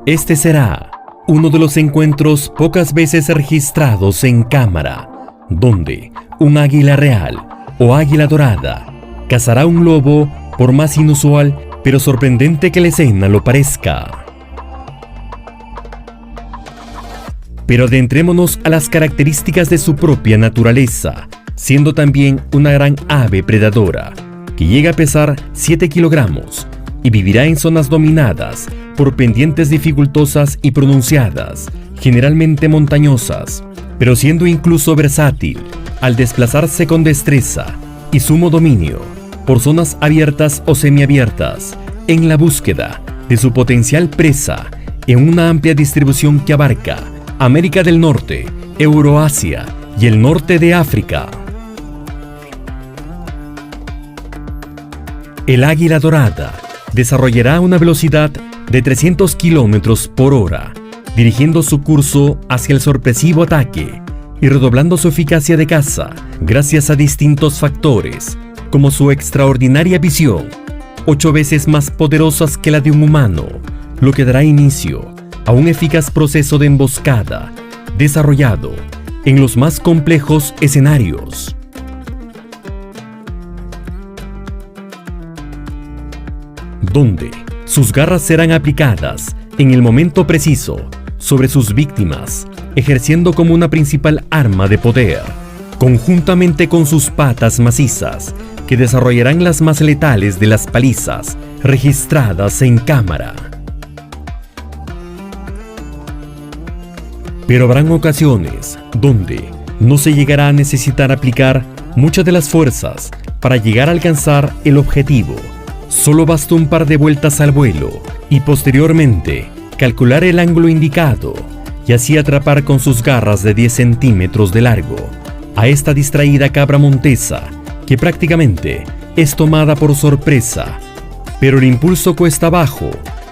Este será uno de los encuentros pocas veces registrados en cámara, donde un águila real o águila dorada cazará un lobo, por más inusual pero sorprendente que la escena lo parezca. Pero adentrémonos a las características de su propia naturaleza, siendo también una gran ave predadora, que llega a pesar 7 kilogramos y vivirá en zonas dominadas por pendientes dificultosas y pronunciadas, generalmente montañosas, pero siendo incluso versátil al desplazarse con destreza y sumo dominio por zonas abiertas o semiabiertas, en la búsqueda de su potencial presa en una amplia distribución que abarca América del Norte, Euroasia y el norte de África. El águila dorada desarrollará una velocidad de 300 kilómetros por hora, dirigiendo su curso hacia el sorpresivo ataque y redoblando su eficacia de caza gracias a distintos factores, como su extraordinaria visión, 8 veces más poderosas que la de un humano, lo que dará inicio a un eficaz proceso de emboscada desarrollado en los más complejos escenarios. Donde sus garras serán aplicadas en el momento preciso sobre sus víctimas, ejerciendo como una principal arma de poder, conjuntamente con sus patas macizas, que desarrollarán las más letales de las palizas registradas en cámara. Pero habrán ocasiones donde no se llegará a necesitar aplicar muchas de las fuerzas para llegar a alcanzar el objetivo. Solo basta un par de vueltas al vuelo y posteriormente calcular el ángulo indicado y así atrapar con sus garras de 10 centímetros de largo a esta distraída cabra montesa, que prácticamente es tomada por sorpresa. Pero el impulso cuesta abajo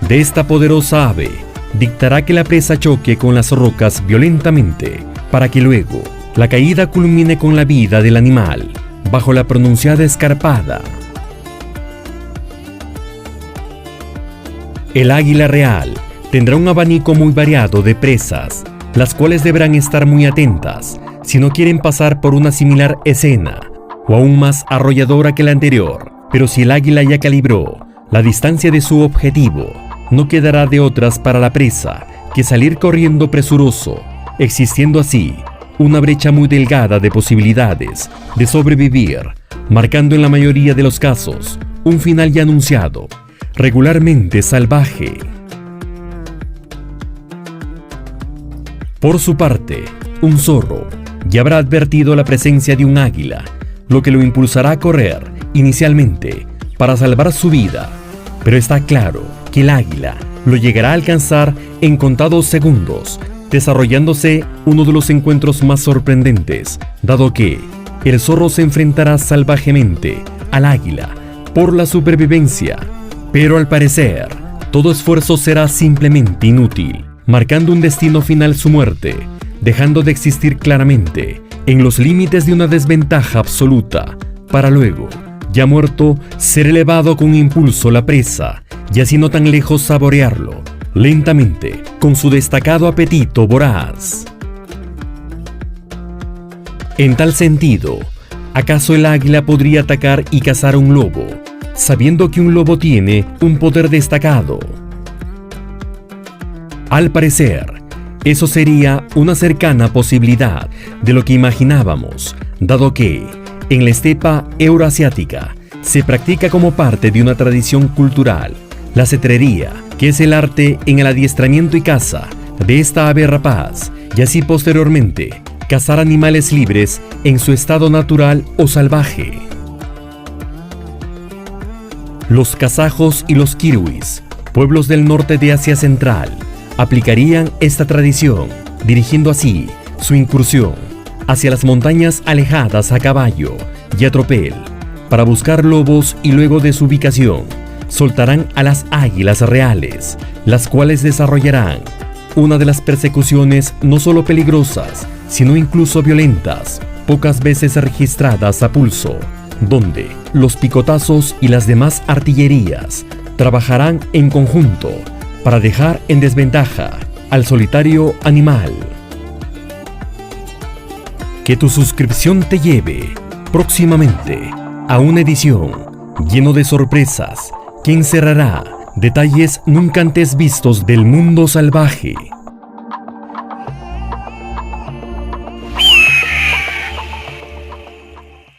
de esta poderosa ave dictará que la presa choque con las rocas violentamente, para que luego la caída culmine con la vida del animal bajo la pronunciada escarpada. El águila real tendrá un abanico muy variado de presas, las cuales deberán estar muy atentas si no quieren pasar por una similar escena o aún más arrolladora que la anterior. Pero si el águila ya calibró la distancia de su objetivo, no quedará de otras para la presa que salir corriendo presuroso, existiendo así una brecha muy delgada de posibilidades de sobrevivir, marcando en la mayoría de los casos un final ya anunciado, regularmente salvaje. Por su parte, un zorro ya habrá advertido la presencia de un águila, lo que lo impulsará a correr inicialmente para salvar su vida, pero está claro que el águila lo llegará a alcanzar en contados segundos, desarrollándose uno de los encuentros más sorprendentes, dado que el zorro se enfrentará salvajemente al águila por la supervivencia. Pero al parecer, todo esfuerzo será simplemente inútil, marcando un destino final su muerte, dejando de existir claramente en los límites de una desventaja absoluta, para luego, ya muerto, ser elevado con impulso la presa, y así no tan lejos saborearlo, lentamente, con su destacado apetito voraz. En tal sentido, ¿acaso el águila podría atacar y cazar a un lobo, sabiendo que un lobo tiene un poder destacado? Al parecer, eso sería una cercana posibilidad de lo que imaginábamos, dado que en la estepa euroasiática se practica como parte de una tradición cultural la cetrería, que es el arte en el adiestramiento y caza de esta ave rapaz, y así posteriormente cazar animales libres en su estado natural o salvaje. Los kazajos y los kirguis, pueblos del norte de Asia Central, aplicarían esta tradición, dirigiendo así su incursión hacia las montañas alejadas a caballo y a tropel, para buscar lobos, y luego de su ubicación soltarán a las águilas reales, las cuales desarrollarán una de las persecuciones no solo peligrosas, sino incluso violentas, pocas veces registradas a pulso, donde los picotazos y las demás artillerías trabajarán en conjunto para dejar en desventaja al solitario animal. Que tu suscripción te lleve próximamente a una edición lleno de sorpresas que encerrará detalles nunca antes vistos del mundo salvaje.